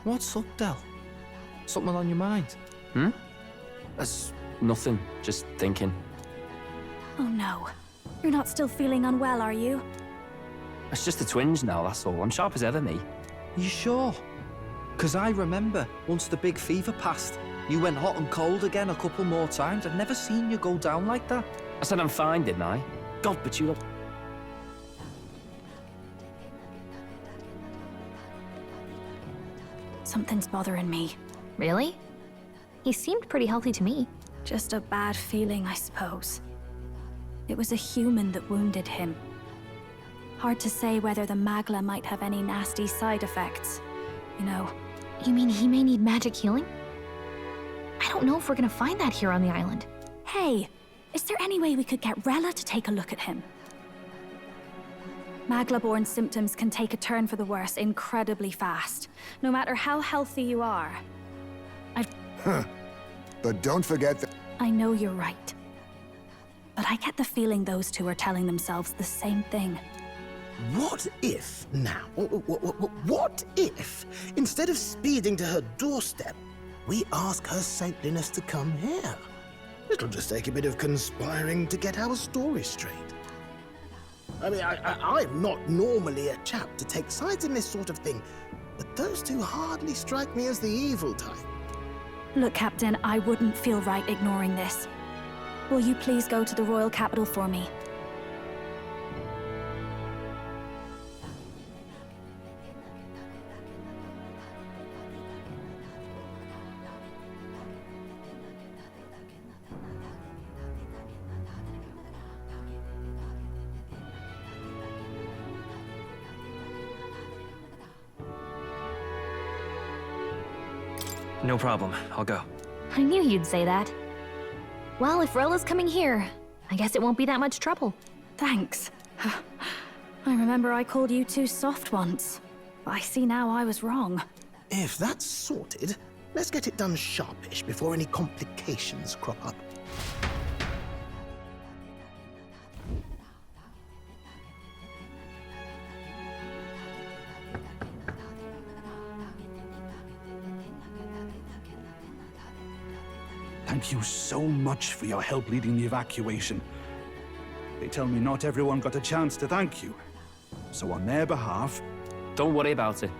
What's up, Del? Something on your mind? Hmm? That's nothing, just thinking. Oh no. You're not still feeling unwell, are you? It's just the twinge now, that's all. I'm sharp as ever, me. You sure? 'Cause I remember, once the big fever passed, you went hot and cold again a couple more times. I've never seen you go down like that. I said I'm fine, didn't I? God, but you look... Something's bothering me. Really? He seemed pretty healthy to me. Just a bad feeling, I suppose. It was a human that wounded him. Hard to say whether the magla might have any nasty side effects. You know. You mean he may need magic healing? I don't know if we're gonna find that here on the island. Hey, is there any way we could get Rella to take a look at him? Magla-borne symptoms can take a turn for the worse incredibly fast, no matter how healthy you are. But don't forget that... I know you're right. But I get the feeling those two are telling themselves the same thing. What if, now, what if, instead of speeding to her doorstep, we ask her saintliness to come here? It'll just take a bit of conspiring to get our story straight. I mean, I'm not normally a chap to take sides in this sort of thing, but those two hardly strike me as the evil type. Look, Captain, I wouldn't feel right ignoring this. Will you please go to the royal capital for me? No problem, I'll go. I knew you'd say that. Well, if Rella's coming here, I guess it won't be that much trouble. Thanks. I remember I called you too soft once. But I see now I was wrong. If that's sorted, let's get it done sharpish before any complications crop up. Thank you so much for your help leading the evacuation. They tell me not everyone got a chance to thank you. So on their behalf... Don't worry about it.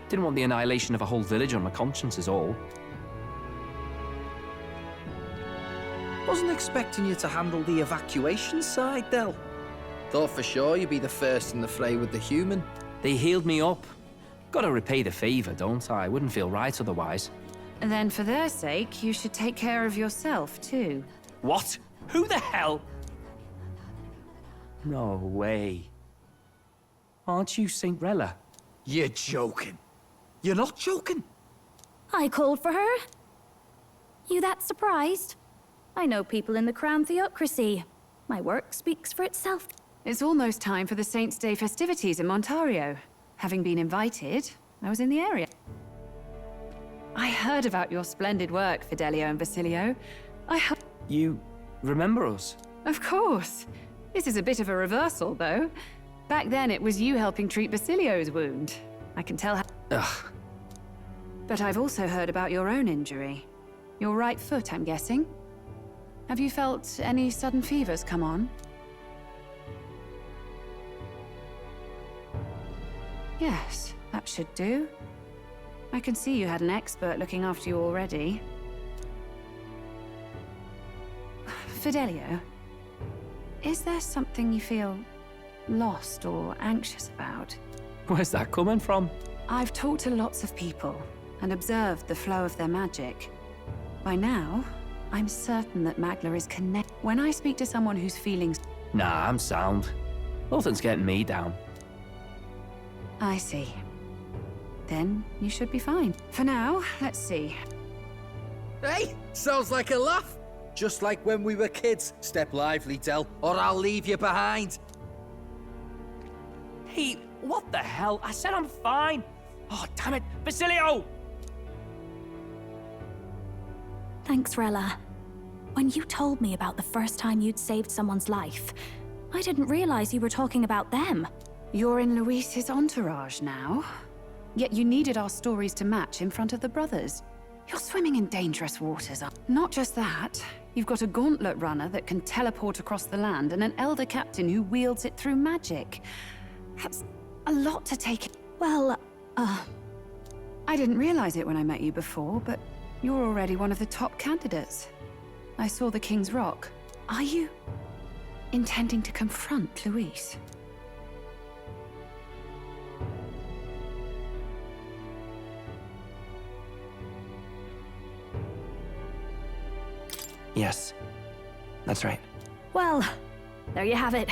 Didn't want the annihilation of a whole village on my conscience is all. Wasn't expecting you to handle the evacuation side, Del. Thought for sure you'd be the first in the fray with the human. They healed me up. Gotta repay the favor, don't I? Wouldn't feel right otherwise. And then for their sake, you should take care of yourself, too. What? Who the hell? No way. Aren't you Saint Rella? You're joking. You're not joking. I called for her? You that surprised? I know people in the Crown Theocracy. My work speaks for itself. It's almost time for the Saints' Day festivities in Montario. Having been invited, I was in the area. I heard about your splendid work, Fidelio and Basilio. You remember us? Of course. This is a bit of a reversal, though. Back then, it was you helping treat Basilio's wound. I can tell how... Ugh. But I've also heard about your own injury. Your right foot, I'm guessing. Have you felt any sudden fevers come on? Yes, that should do. I can see you had an expert looking after you already. Fidelio, is there something you feel lost or anxious about? Where's that coming from? I've talked to lots of people and observed the flow of their magic. By now, I'm certain that Magla is connected. When I speak to someone whose feelings... Nah, I'm sound. Nothing's getting me down. I see. Then you should be fine. For now, let's see. Hey, sounds like a laugh. Just like when we were kids. Step lively, Del, or I'll leave you behind. Hey, what the hell? I said I'm fine. Oh, damn it. Basilio! Thanks, Rella. When you told me about the first time you'd saved someone's life, I didn't realize you were talking about them. You're in Luis's entourage now. Yet you needed our stories to match in front of the brothers. You're swimming in dangerous waters. Not just that, you've got a gauntlet runner that can teleport across the land and an elder captain who wields it through magic. That's a lot to take in. Well, I didn't realize it when I met you before, but you're already one of the top candidates. I saw the King's Rock. Are you intending to confront Luis? Yes, that's right. well, there you have it.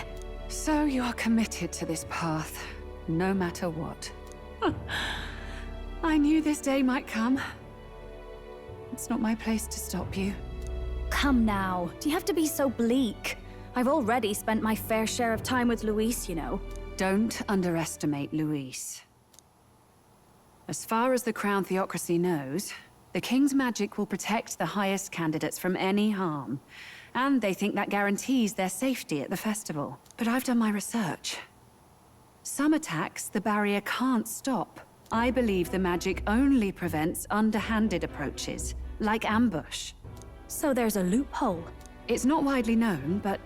So you are committed to this path, no matter what. I knew this day might come. It's not my place to stop you. Come now, do you have to be so bleak? I've already spent my fair share of time with Luis, you know. Don't underestimate Luis. As far as the Crown Theocracy knows, the King's magic will protect the highest candidates from any harm. And they think that guarantees their safety at the festival. But I've done my research. Some attacks the barrier can't stop. I believe the magic only prevents underhanded approaches, like ambush. So there's a loophole. It's not widely known, but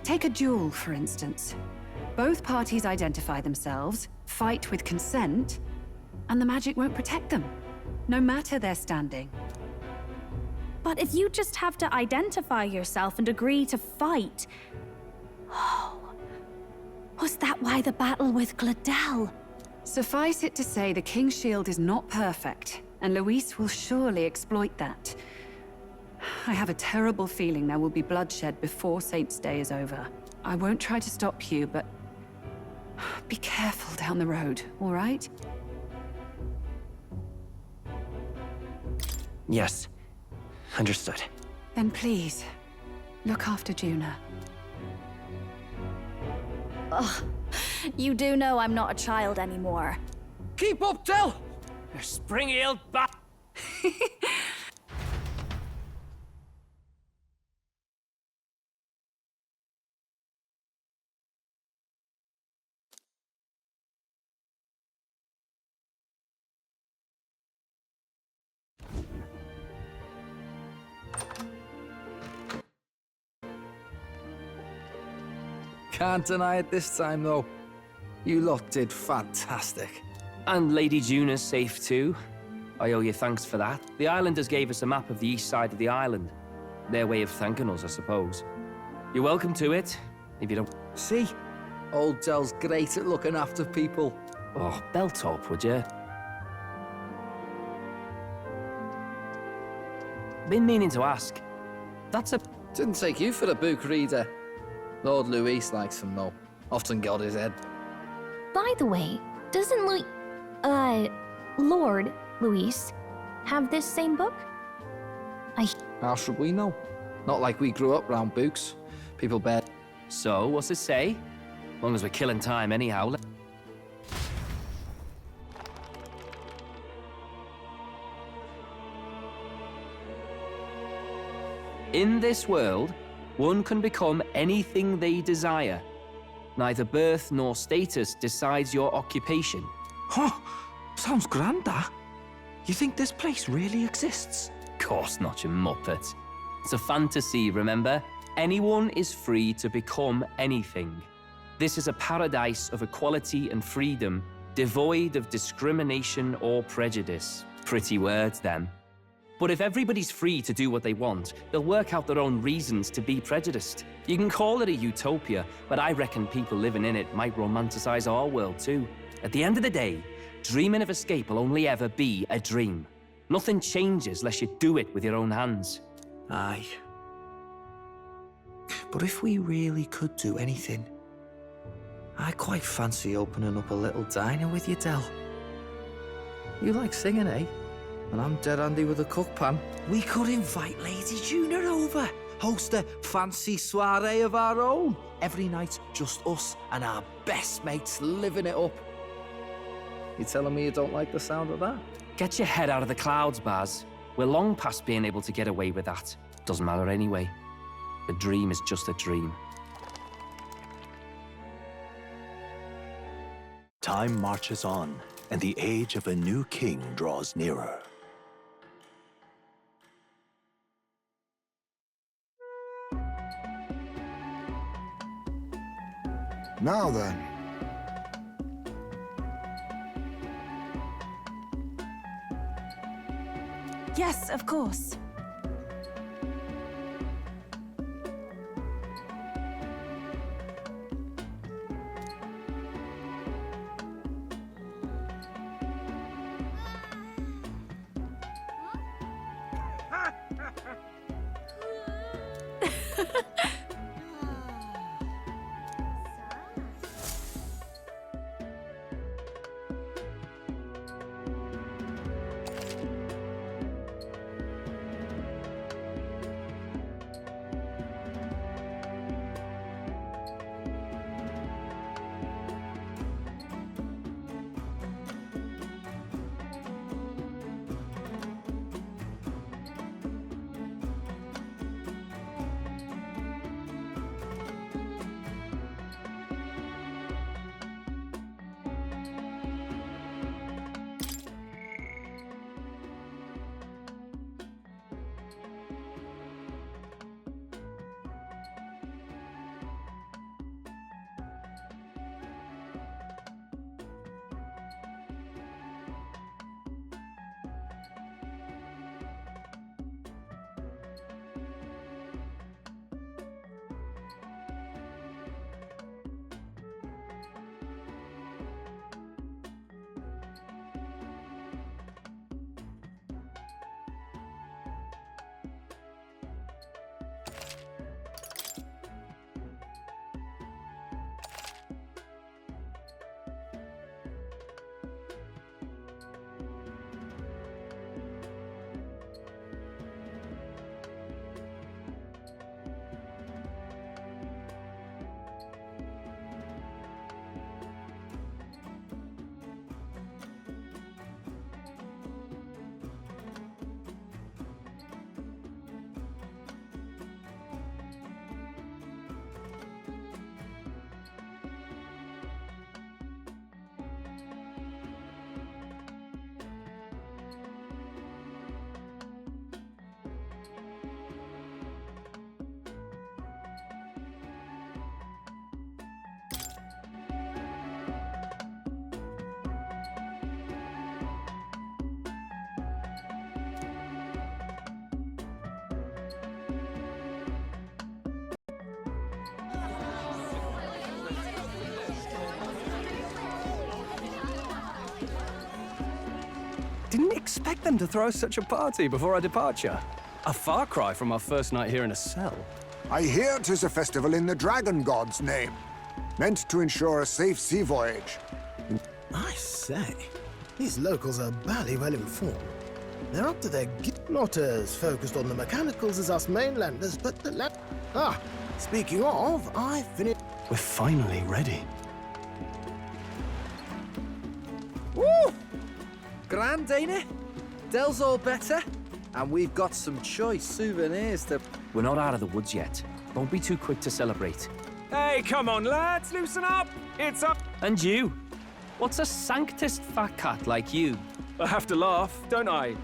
take a duel, for instance. Both parties identify themselves, fight with consent, and the magic won't protect them, no matter their standing. But if you just have to identify yourself and agree to fight... Oh, was that why the battle with Gladel? Suffice it to say, the King's Shield is not perfect, and Luis will surely exploit that. I have a terrible feeling there will be bloodshed before Saint's Day is over. I won't try to stop you, but be careful down the road, all right? Yes, understood. Then please, look after Juna. Ugh, you do know I'm not a child anymore. Keep up, Del! You're spring-heeled back. Can't deny it this time, though. You lot did fantastic. And Lady Juna's safe too. I owe you thanks for that. The islanders gave us a map of the east side of the island. Their way of thanking us, I suppose. You're welcome to it, if you don't... See? Old Del's great at looking after people. Oh, belt up, would you? Been meaning to ask. That's a... Didn't take you for a book reader. Lord Luis likes him, though. Often got his head. By the way, doesn't Lord Luis have this same book? How should we know? Not like we grew up round books. People bear... So, what's it say? As long as we're killing time anyhow. In this world, one can become anything they desire. Neither birth nor status decides your occupation. Huh? Sounds grand, that. You think this place really exists? Course not, you muppet. It's a fantasy, remember? Anyone is free to become anything. This is a paradise of equality and freedom, devoid of discrimination or prejudice. Pretty words, them. But if everybody's free to do what they want, they'll work out their own reasons to be prejudiced. You can call it a utopia, but I reckon people living in it might romanticize our world too. At the end of the day, dreaming of escape will only ever be a dream. Nothing changes unless you do it with your own hands. Aye. But if we really could do anything, I quite fancy opening up a little diner with you, Del. You like singing, eh? And I'm dead handy with a cook pan. We could invite Lady Juna over. Host a fancy soiree of our own. Every night, just us and our best mates living it up. You telling me you don't like the sound of that? Get your head out of the clouds, Baz. We're long past being able to get away with that. Doesn't matter anyway. A dream is just a dream. Time marches on, and the age of a new king draws nearer. Now then. Yes, of course. Didn't expect them to throw such a party before our departure. A far cry from our first night here in a cell. I hear 'tis a festival in the dragon god's name, meant to ensure a safe sea voyage. I say, these locals are bally well informed. They're up to their not as focused on the mechanicals as us mainlanders, but the speaking of, I finished. We're finally ready. Woo! Grand, ain't it? Dell's all better, and we've got some choice souvenirs to... We're not out of the woods yet. Don't be too quick to celebrate. Hey, come on, lads, loosen up. It's up. And you? What's a sanctist fat cat like you? I have to laugh, don't I?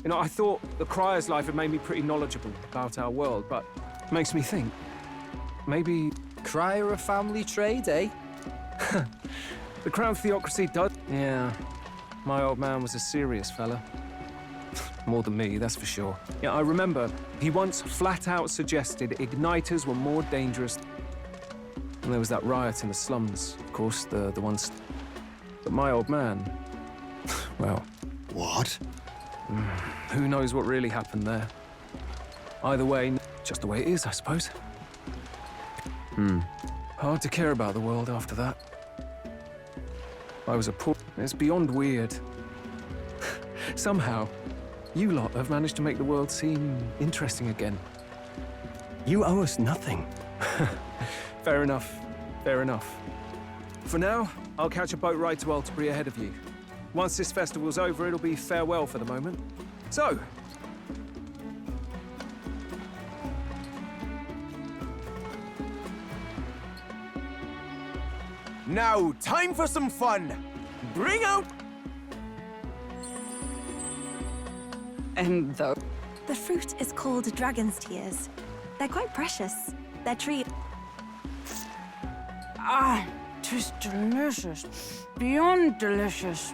You know, I thought the Crier's life had made me pretty knowledgeable about our world, but it makes me think. Maybe... Crier a family trade, eh? The Crown Theocracy does... Yeah, my old man was a serious fella. More than me, that's for sure. Yeah, I remember he once flat out suggested igniters were more dangerous. And there was that riot in the slums, of course, the ones... But my old man, well... What? Who knows what really happened there? Either way, just the way it is, I suppose. Hard to care about the world after that. I was a poor... It's beyond weird. Somehow, you lot have managed to make the world seem interesting again. You owe us nothing. Fair enough. Fair enough. For now, I'll catch a boat ride to Alterbury ahead of you. Once this festival's over, it'll be farewell for the moment. So... Now, time for some fun! Bring out... And the... The fruit is called dragon's tears. They're quite precious. They're treat. Ah, 'tis delicious. Beyond delicious.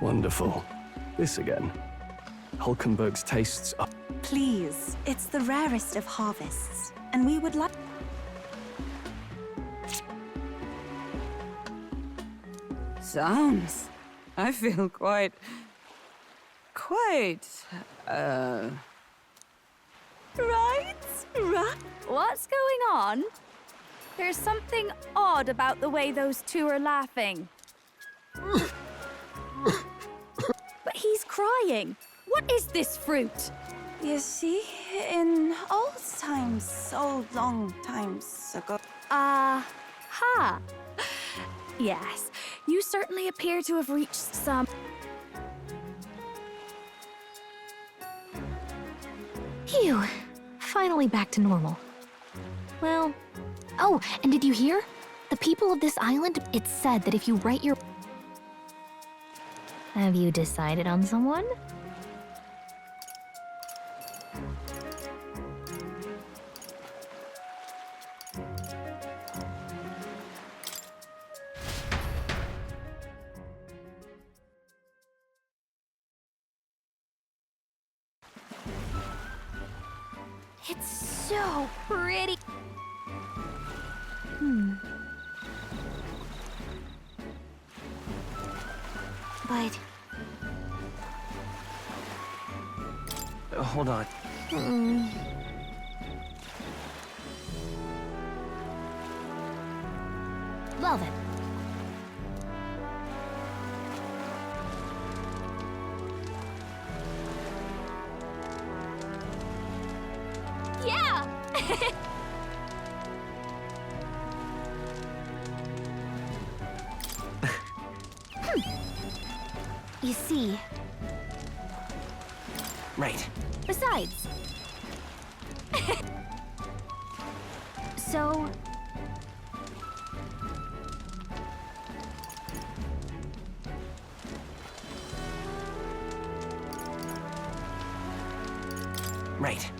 Wonderful. This again. Hulkenberg's tastes are... Please, it's the rarest of harvests, and we would like... Sounds. I feel quite... Right? What's going on? There's something odd about the way those two are laughing. But he's crying. What is this fruit? You see, in old times, old long times ago... Ha! Yes, you certainly appear to have reached some... Phew. Finally back to normal. Well... Oh, and did you hear? The people of this island, it's said that if you write your... Have you decided on someone? It's so pretty. But... Hold on. Well then. Yeah! You see... Right. Besides... So... Right.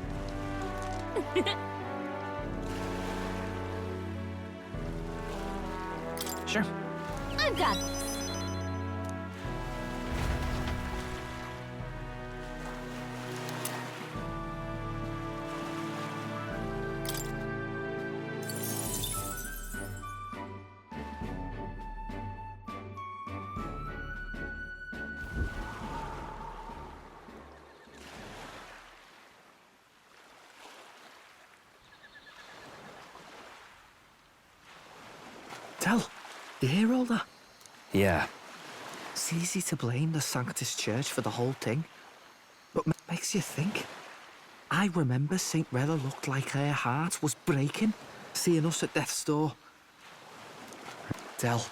Sure. I've got this. Tell, you hear all that? Yeah. It's easy to blame the Sanctus Church for the whole thing, but makes you think. I remember St. Rella looked like her heart was breaking, seeing us at death's door. Del,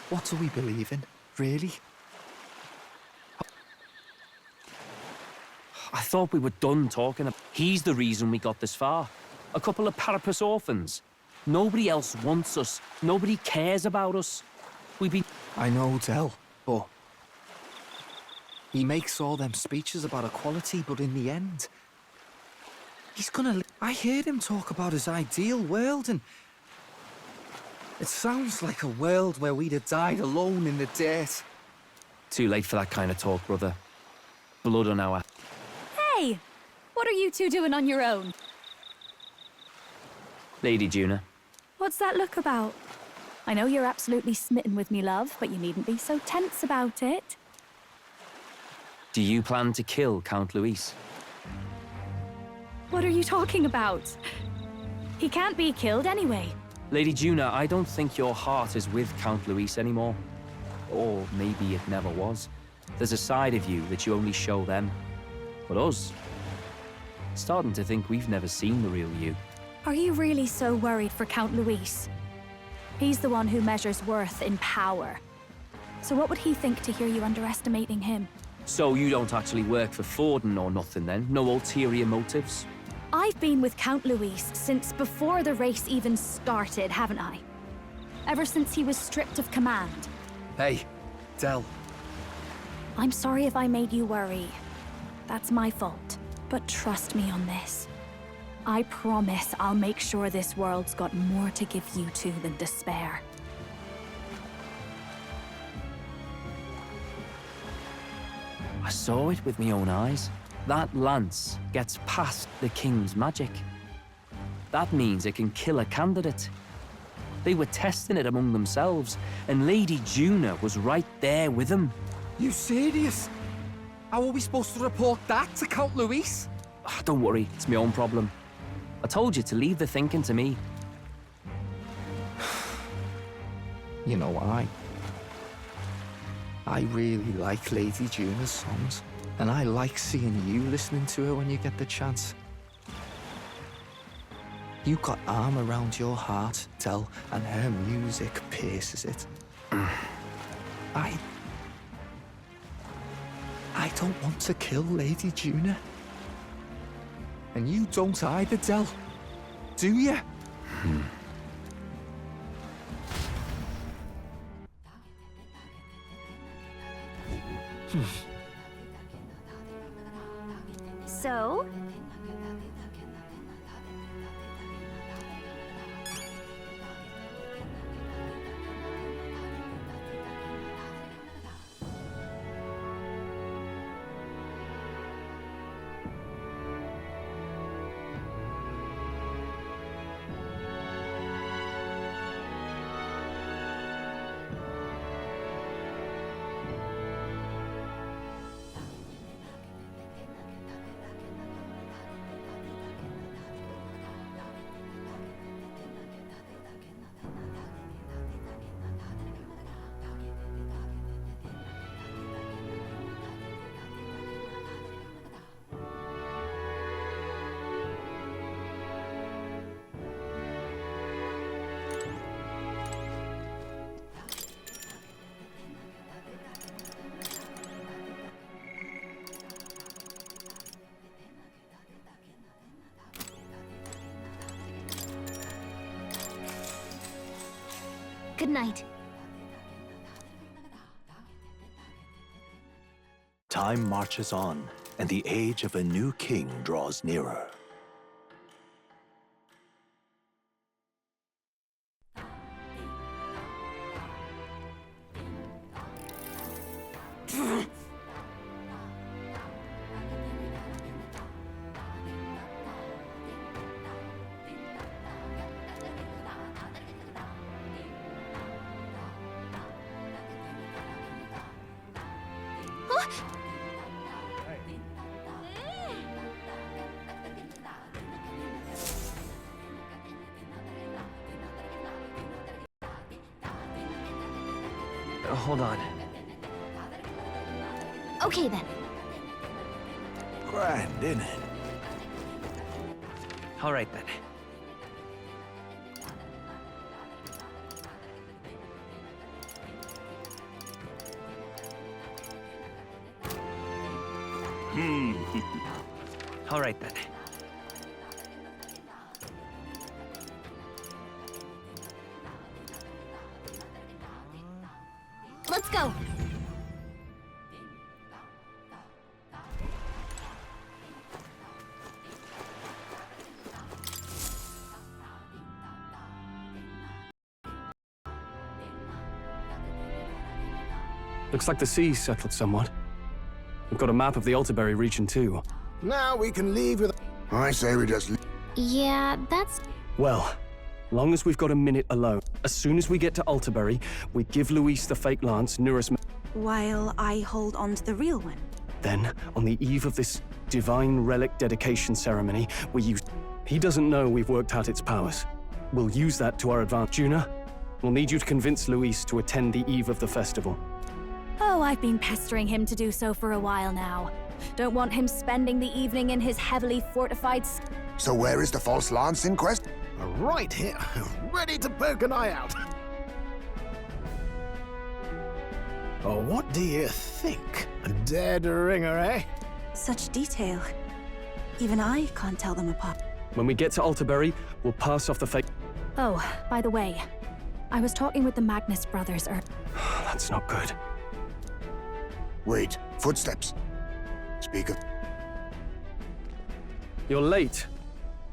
what do we believe in, really? I thought we were done talking. He's the reason we got this far. A couple of parapus orphans. Nobody else wants us. Nobody cares about us. We've been... I know, Del, but... He makes all them speeches about equality, but in the end... He's gonna... I heard him talk about his ideal world, and... It sounds like a world where we'd have died alone in the dirt. Too late for that kind of talk, brother. Blood on our... Hey! What are you two doing on your own? Lady Juna. What's that look about? I know you're absolutely smitten with me, love, but you needn't be so tense about it. Do you plan to kill Count Luis? What are you talking about? He can't be killed anyway. Lady Juna, I don't think your heart is with Count Luis anymore. Or maybe it never was. There's a side of you that you only show them. But us, starting to think we've never seen the real you. Are you really so worried for Count Luis? He's the one who measures worth in power. So what would he think to hear you underestimating him? So you don't actually work for Forden or nothing then? No ulterior motives? I've been with Count Luis since before the race even started, haven't I? ever since he was stripped of command. Hey, Del. I'm sorry if I made you worry. That's my fault. But trust me on this. I promise I'll make sure this world's got more to give you two than despair. I saw it with my own eyes. That lance gets past the king's magic. That means it can kill a candidate. They were testing it among themselves, and Lady Juna was right there with them. You serious? How are we supposed to report that to Count Luis? Don't worry, it's my own problem. I told you to leave the thinking to me. You know, I really like Lady Juna's songs, and I like seeing you listening to her when you get the chance. You got arm around your heart, Del, and her music pierces it. I don't want to kill Lady Juna. And you don't either, Del. Do you? So? Good night. Time marches on, and the age of a new king draws nearer. Hold on. Okay then. Grand, isn't it? All right then. All right then. Let's go. Looks like the sea's settled somewhat. We've got a map of the Altaberry region too. Now we can leave with... I say we just... Yeah, that's... Well, long as we've got a minute alone. As soon as we get to Altaberry, we give Luis the fake lance, Nurus... While I hold on to the real one. Then, on the eve of this divine relic dedication ceremony, we use... He doesn't know we've worked out its powers. We'll use that to our advantage. Juna, we'll need you to convince Luis to attend the eve of the festival. Oh, I've been pestering him to do so for a while now. Don't want him spending the evening in his heavily fortified... So where is the false lance in quest? Right here, ready to poke an eye out. Oh, what do you think? A dead ringer, eh? Such detail. Even I can't tell them apart. When we get to Altaberry, we'll pass off the fake... Oh, by the way, I was talking with the Magnus brothers That's not good. Wait, footsteps. Speak of... You're late.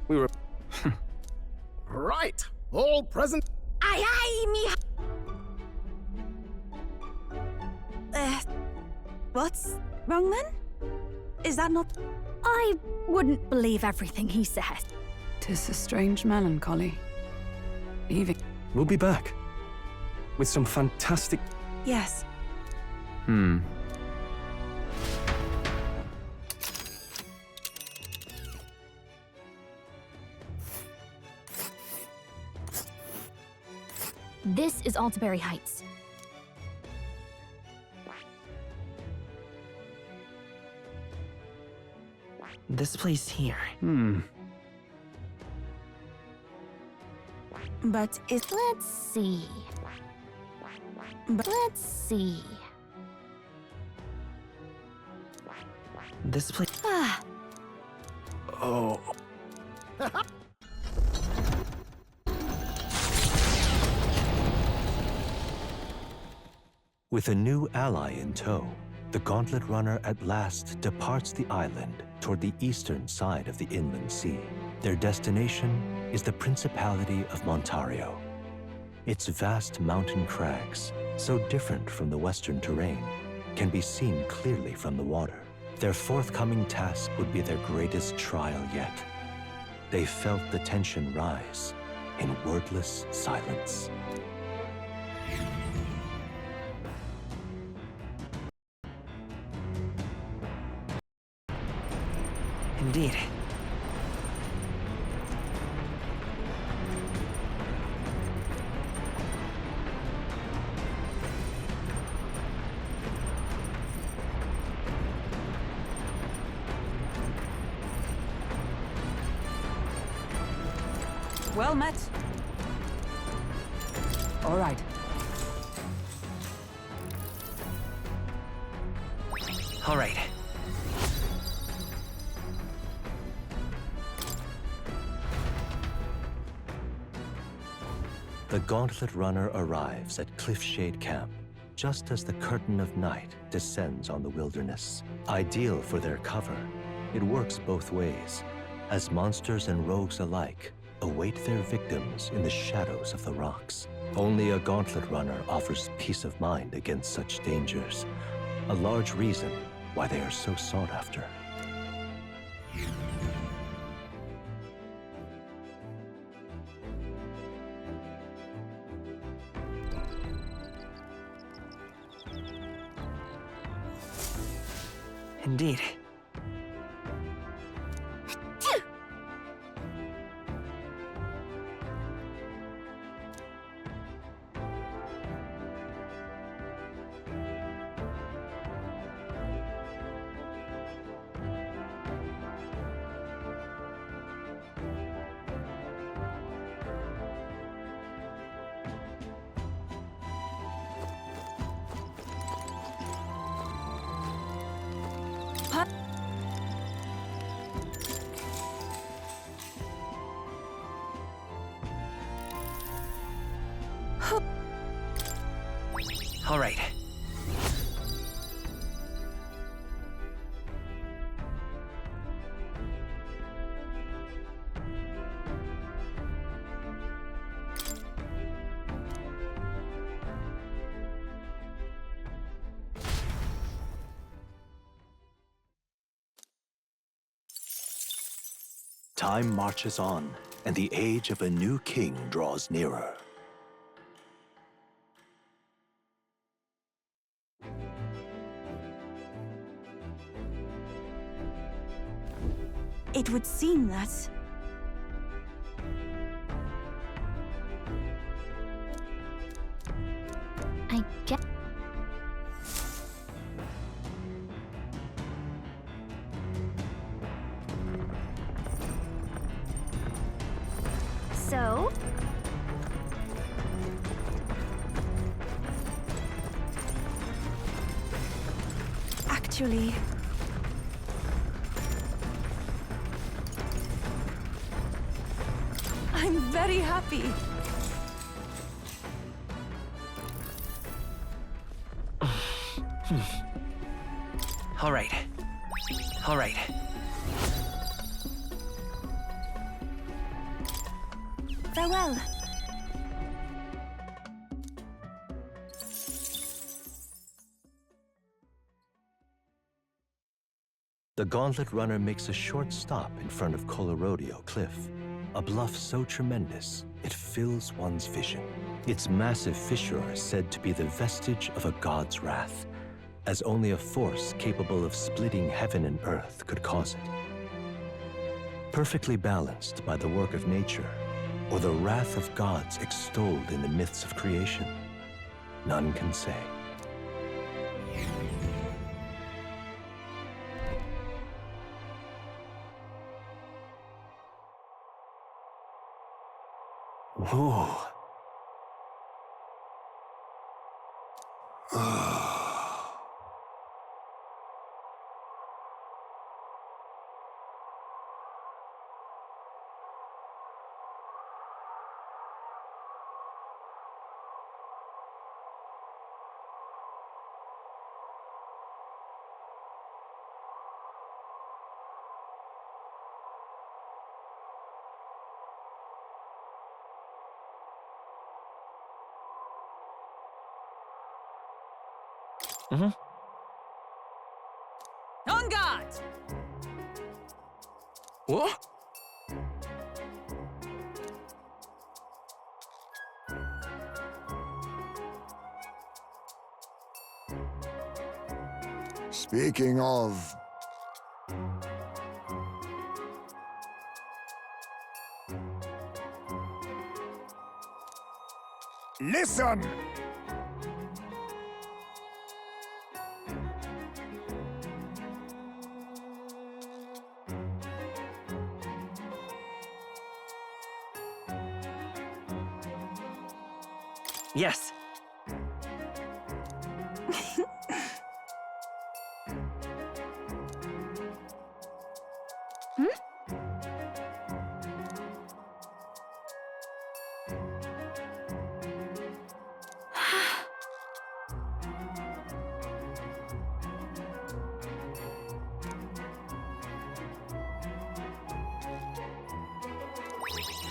We were... Right, all present. Aye, aye, me. What's wrong then? Is that not... I wouldn't believe everything he said. 'Tis a strange melancholy. Leaving. We'll be back. With some fantastic... Yes. This is Altaberry Heights. This place here. But is... Let's see. Let's see. This place. Ah, Oh... With a new ally in tow, the Gauntlet Runner at last departs the island toward the eastern side of the inland sea. Their destination is the Principality of Montario. Its vast mountain crags, so different from the western terrain, can be seen clearly from the water. Their forthcoming task would be their greatest trial yet. They felt the tension rise in wordless silence. Indeed. Well met. All right. All right. The Gauntlet Runner arrives at Cliffshade Camp just as the curtain of night descends on the wilderness. Ideal for their cover, it works both ways, as monsters and rogues alike await their victims in the shadows of the rocks. Only a Gauntlet Runner offers peace of mind against such dangers, a large reason why they are so sought after. Indeed. All right. Time marches on, and the age of a new king draws nearer. It would seem that... I get... So? Actually... I'm very happy. All right. All right. Farewell. The Gauntlet Runner makes a short stop in front of Colorodeo Cliff, a bluff so tremendous it fills one's vision. Its massive fissure is said to be the vestige of a god's wrath, as only a force capable of splitting heaven and earth could cause it. Perfectly balanced by the work of nature, or the wrath of gods extolled in the myths of creation, none can say. Whoa. On guard! What? Speaking of... Listen! Yes.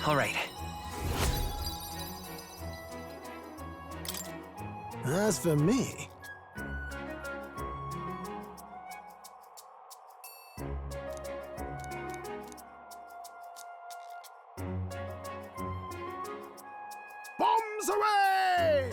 All right. As for me, Bombs away!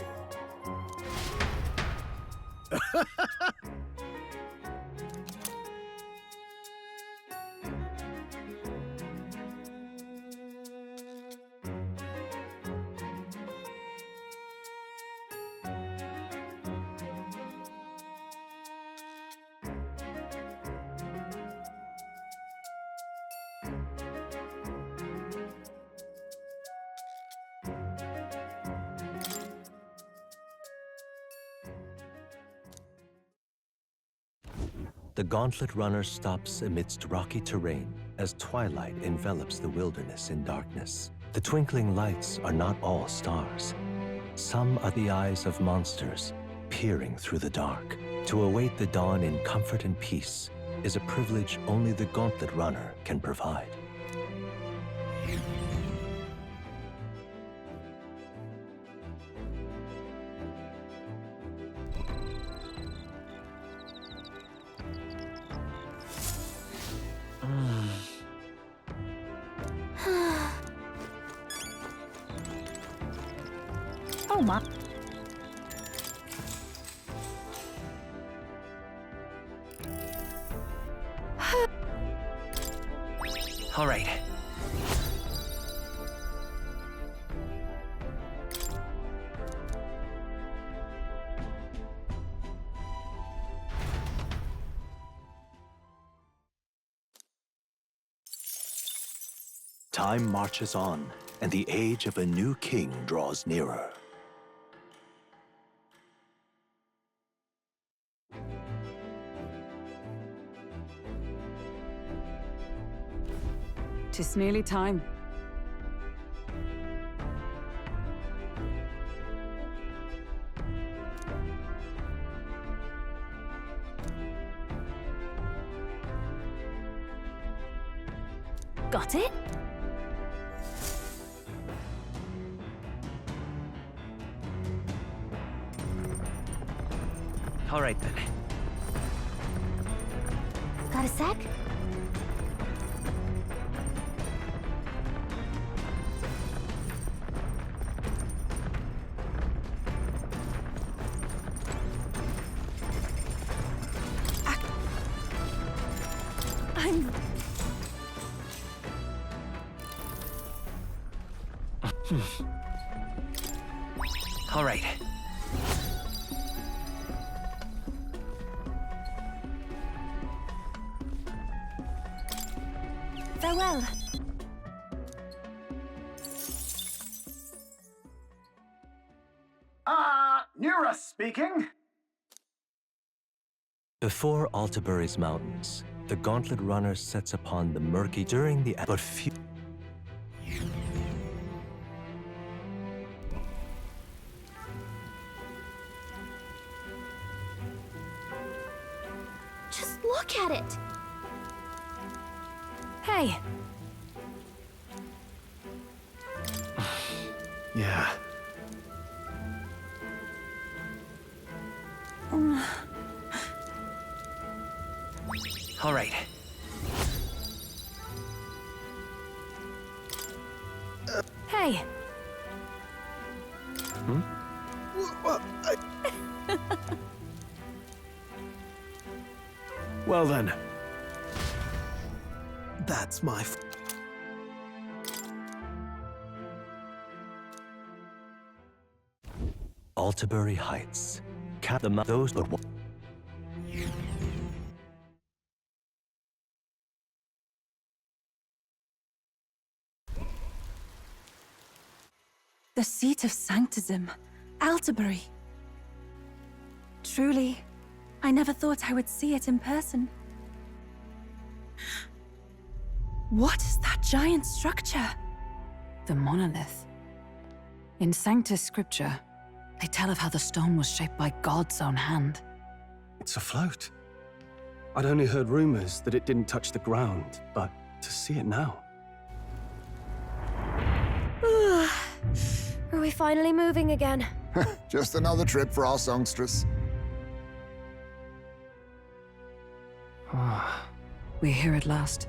The Gauntlet Runner stops amidst rocky terrain as twilight envelops the wilderness in darkness. The twinkling lights are not all stars. Some are the eyes of monsters peering through the dark. To await the dawn in comfort and peace is a privilege only the Gauntlet Runner can provide. Oh my. All right. Time marches on, and the age of a new king draws nearer. Tis nearly time. Got it? All right, then. Got a sec? I'm... All right. Farewell. Nura speaking. Before Altabury's mountains, the Gauntlet Runner sets upon the murky during the but few. Just look at it! Hey, Yeah. All right. hey. Well then. That's my Altabury Heights. Cap the those but The seat of sanctism, Altabury. Truly, I never thought I would see it in person. What is that giant structure? The monolith. In Sanctus Scripture, they tell of how the stone was shaped by God's own hand. It's afloat. I'd only heard rumors that it didn't touch the ground, but to see it now. Are we finally moving again? Just another trip for our songstress. We're here at last.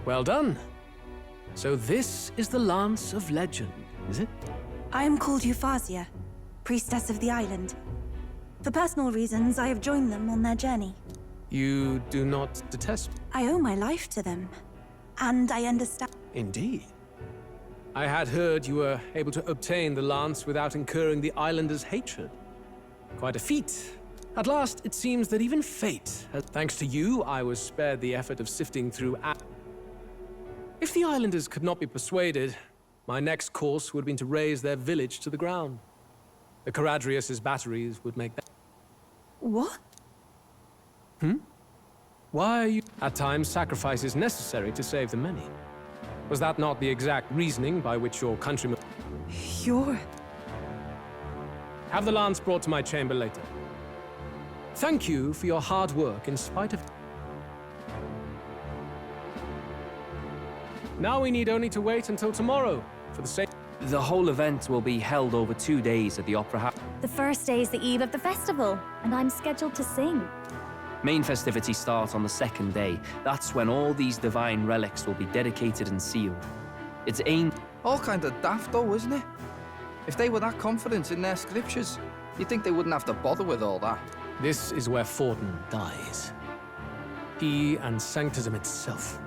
Well done. So this is the Lance of Legend, is it? I am called Euphrasia, priestess of the island. For personal reasons, I have joined them on their journey. You do not detest me? I owe my life to them, and I understand. Indeed. I had heard you were able to obtain the lance without incurring the islanders' hatred. Quite a feat. At last, it seems that even fate has... Thanks to you, I was spared the effort of sifting through... If the islanders could not be persuaded, my next course would have been to raze their village to the ground. The Caradrius' batteries would make that... What? Why are you... At times, sacrifice is necessary to save the many. Was that not the exact reasoning by which your countrymen... You're... Have the lance brought to my chamber later. Thank you for your hard work in spite of... Now we need only to wait until tomorrow for the sake... The whole event will be held over 2 days at the Opera House. The first day is the eve of the festival, and I'm scheduled to sing. Main festivities start on the second day. That's when all these divine relics will be dedicated and sealed. It's aimed... All kind of daft though, isn't it? If they were that confident in their scriptures, you'd think they wouldn't have to bother with all that. This is where Forden dies. He and Sanctism itself.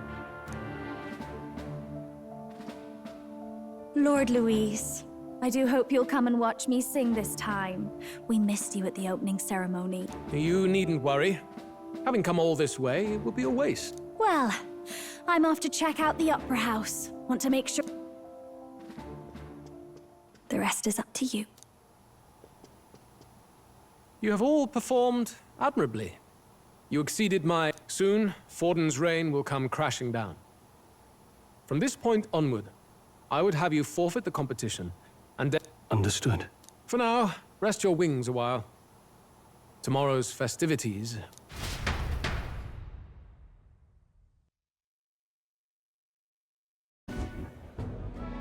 Lord Louise, I do hope you'll come and watch me sing this time. We missed you at the opening ceremony. You needn't worry. Having come all this way, it will be a waste. Well, I'm off to check out the Opera House. Want to make sure... The rest is up to you. You have all performed admirably. You exceeded my... Soon, Forden's reign will come crashing down. From this point onward, I would have you forfeit the competition, and then... Understood. For now, rest your wings a while. Tomorrow's festivities...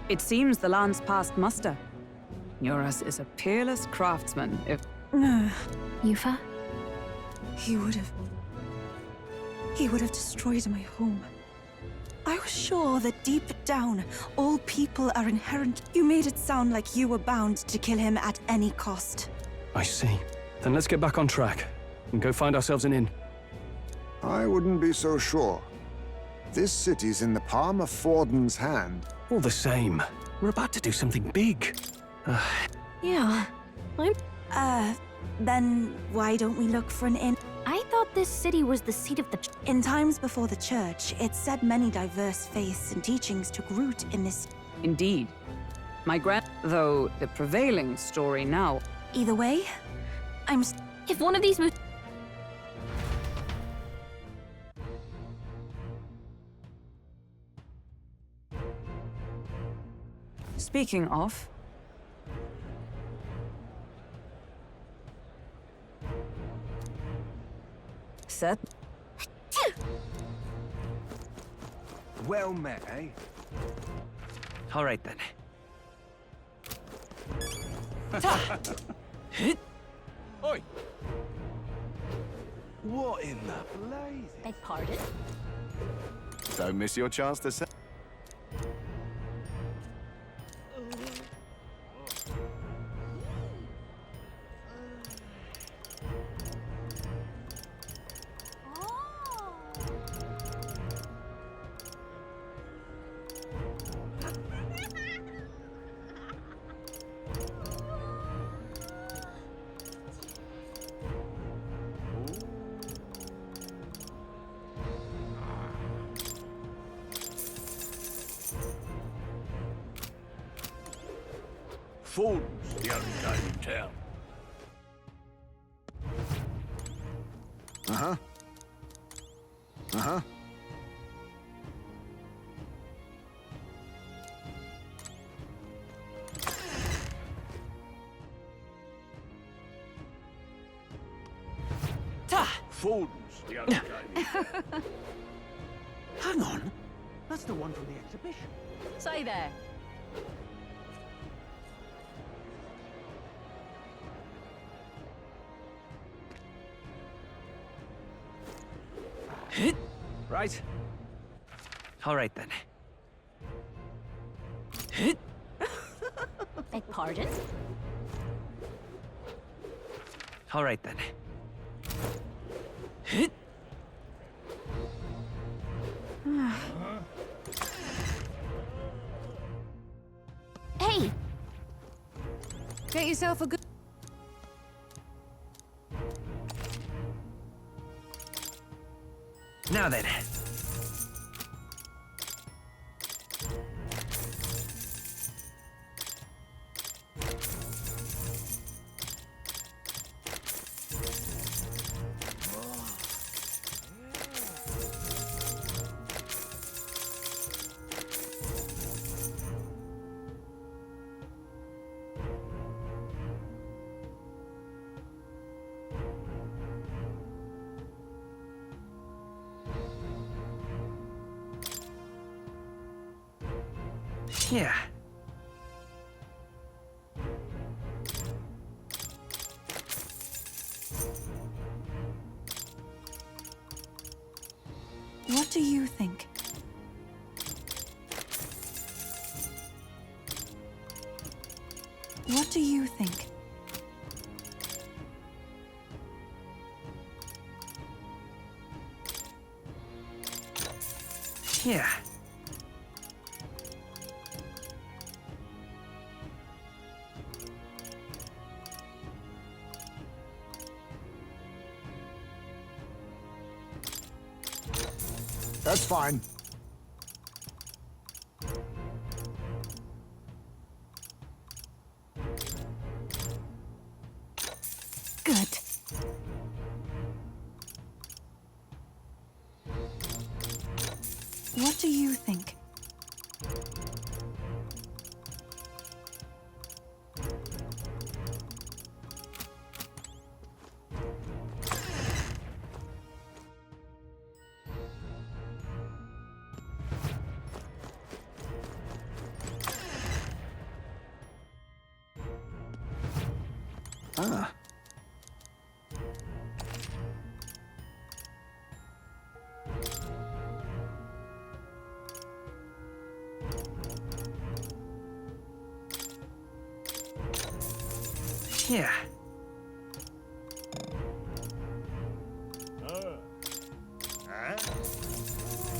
It seems the land's past muster. Eurus is a peerless craftsman, if... Yufa? He would have destroyed my home. I was sure that deep down, all people are inherent. You made it sound like you were bound to kill him at any cost. I see. Then let's get back on track and go find ourselves an inn. I wouldn't be so sure. This city's in the palm of Forden's hand. All the same, we're about to do something big. Yeah, Then why don't we look for an inn? I thought this city was the seat of the... In times before the church, it said many diverse faiths and teachings took root in this... Indeed. Though the prevailing story now... Either way, If one of these moves... Speaking of... Set. Well met, eh? All right, then. Oi! What in the blaze? Beg pardon? Don't miss your chance to say... Forden's the only game in town. Uh-huh. Uh-huh. Forden's the only game in town. Hang on. That's the one from the exhibition. Say there. Right. All right, then. Beg pardon? All right, then. Hey! Get yourself a good... Now then. Yeah. What do you think? What do you think? Yeah. That's fine. Good. What do you think? Ah. Yeah.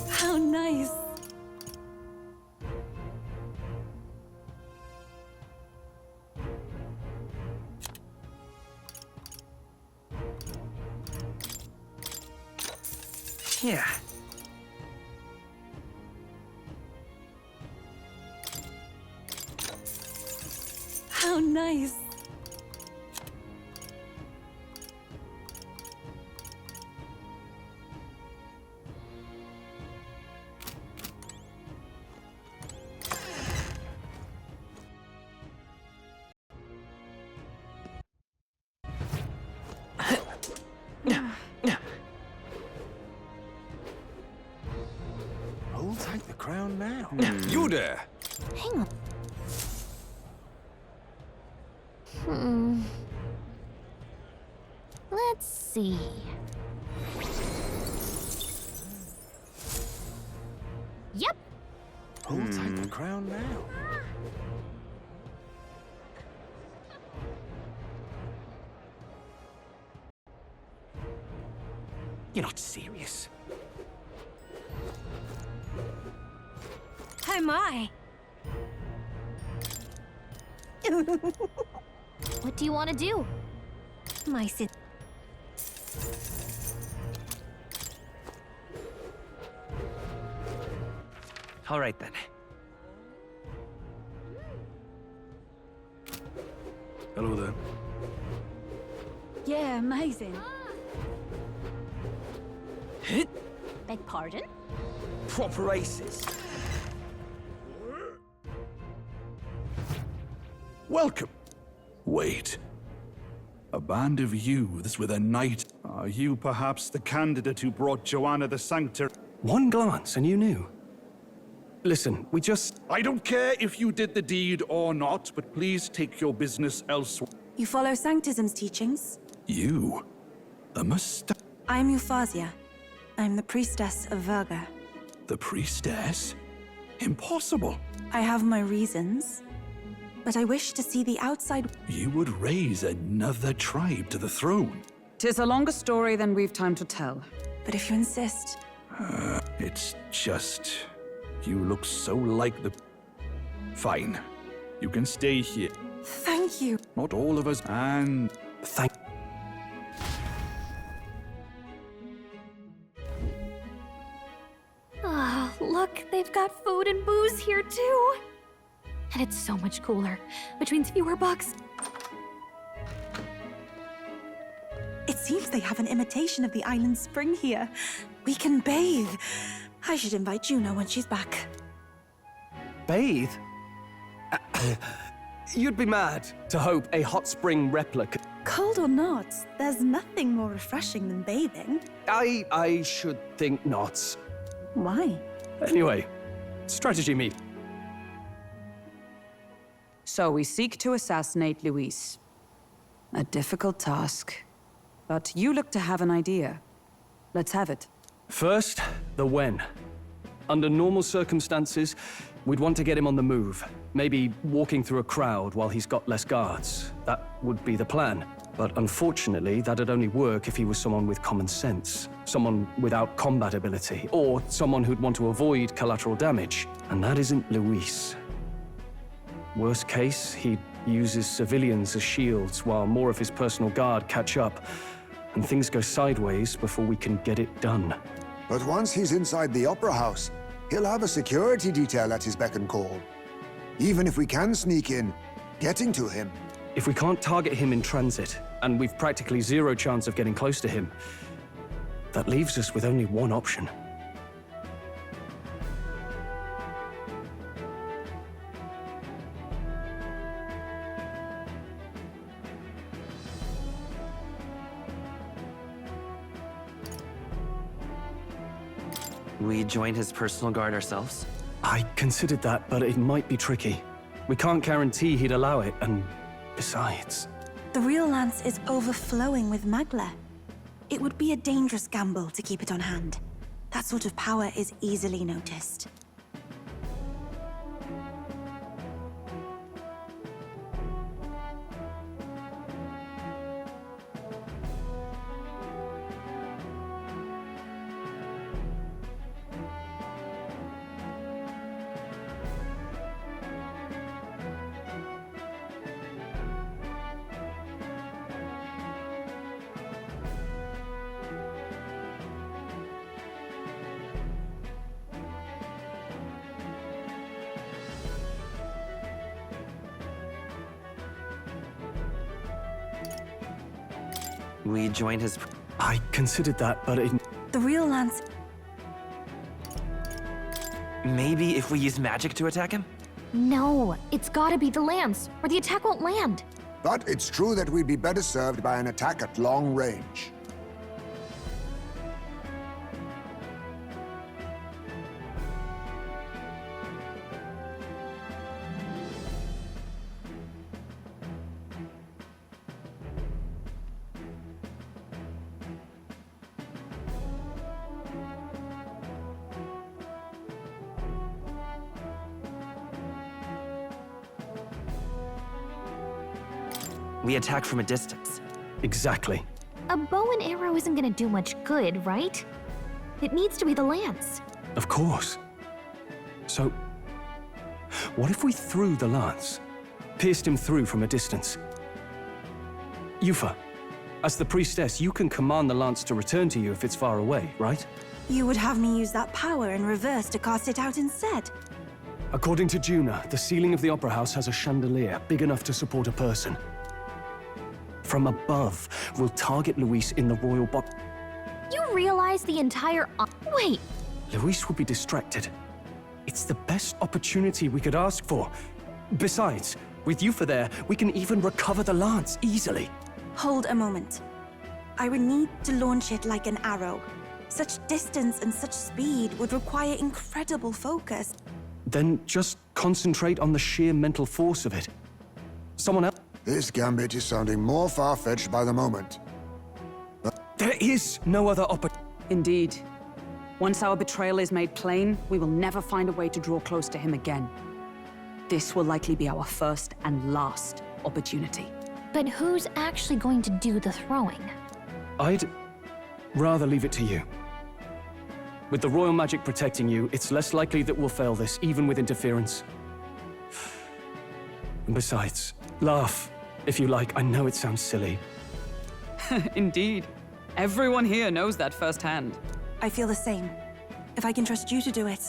How nice. Yeah. How nice. Who'll take the crown now? You there! Hang on. Let's see. Yep. Who'll take the crown now? You're not serious. Oh my. What do you want to do? My sis. All right then. Hello there. Yeah, amazing. Beg pardon? Proper aces. Welcome. Wait. A band of youths with a knight. Are you perhaps the candidate who brought Joanna the Sanctor? One glance and you knew. Listen, we just... I don't care if you did the deed or not, but please take your business elsewhere. You follow Sanctism's teachings? You? The mustache? I'm Euphrasia. I'm the priestess of Verga. The priestess? Impossible. I have my reasons, but I wish to see the outside. You would raise another tribe to the throne. 'Tis a longer story than we've time to tell. But if you insist. It's just... You look so like the... Fine. You can stay here. Thank you. Not all of us, and... Thank... Ah, look, they've got food and booze here too. And it's so much cooler, which means fewer bugs. It seems they have an imitation of the island spring here. We can bathe. I should invite Juno when she's back. Bathe? You'd be mad to hope a hot spring replica... Cold or not, there's nothing more refreshing than bathing. I should think not. Why? Anyway, strategy meet. So we seek to assassinate Luis. A difficult task. But you look to have an idea. Let's have it. First, the when. Under normal circumstances, we'd want to get him on the move. Maybe walking through a crowd while he's got less guards. That would be the plan. But unfortunately, that'd only work if he was someone with common sense. Someone without combat ability. Or someone who'd want to avoid collateral damage. And that isn't Luis. Worst case, he uses civilians as shields while more of his personal guard catch up. And things go sideways before we can get it done. But once he's inside the Opera House, he'll have a security detail at his beck and call. Even if we can sneak in, getting to him... If we can't target him in transit, and we've practically zero chance of getting close to him. That leaves us with only one option. We join his personal guard ourselves? I considered that, but it might be tricky. We can't guarantee he'd allow it, and besides... The real lance is overflowing with magla. It would be a dangerous gamble to keep it on hand. That sort of power is easily noticed. We join his... I considered that, but it... The real lance... Maybe if we use magic to attack him? No, it's gotta be the lance, or the attack won't land. But it's true that we'd be better served by an attack at long range. We attack from a distance. Exactly. A bow and arrow isn't gonna do much good, right? It needs to be the lance. Of course. So, what if we threw the lance? Pierced him through from a distance? Yufa, as the priestess, you can command the lance to return to you if it's far away, right? You would have me use that power in reverse to cast it out instead. According to Juna, the ceiling of the Opera House has a chandelier big enough to support a person. From above, we'll target Luis in the royal box. You realize the entire... Wait! Luis will be distracted. It's the best opportunity we could ask for. Besides, with Yufa there, we can even recover the lance easily. Hold a moment. I would need to launch it like an arrow. Such distance and such speed would require incredible focus. Then just concentrate on the sheer mental force of it. Someone else... This gambit is sounding more far-fetched by the moment. There is no other opportunity. Indeed. Once our betrayal is made plain, we will never find a way to draw close to him again. This will likely be our first and last opportunity. But who's actually going to do the throwing? I'd rather leave it to you. With the royal magic protecting you, it's less likely that we'll fail this, even with interference. And besides, laugh, if you like. I know it sounds silly. Indeed. Everyone here knows that firsthand. I feel the same. If I can trust you to do it,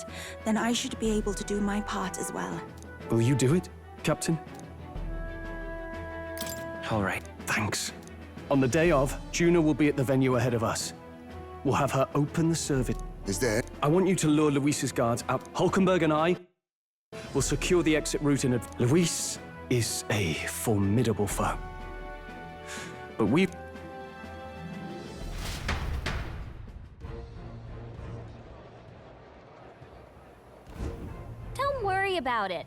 then I should be able to do my part as well. Will you do it, Captain? All right. Thanks. On the day of, Juna will be at the venue ahead of us. We'll have her open the service. Is there? I want you to lure Luis's guards out. Hulkenberg and I will secure the exit route in advance. Luis is a formidable foe. But we... Don't worry about it.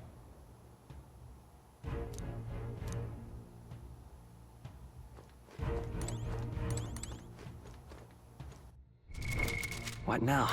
What now?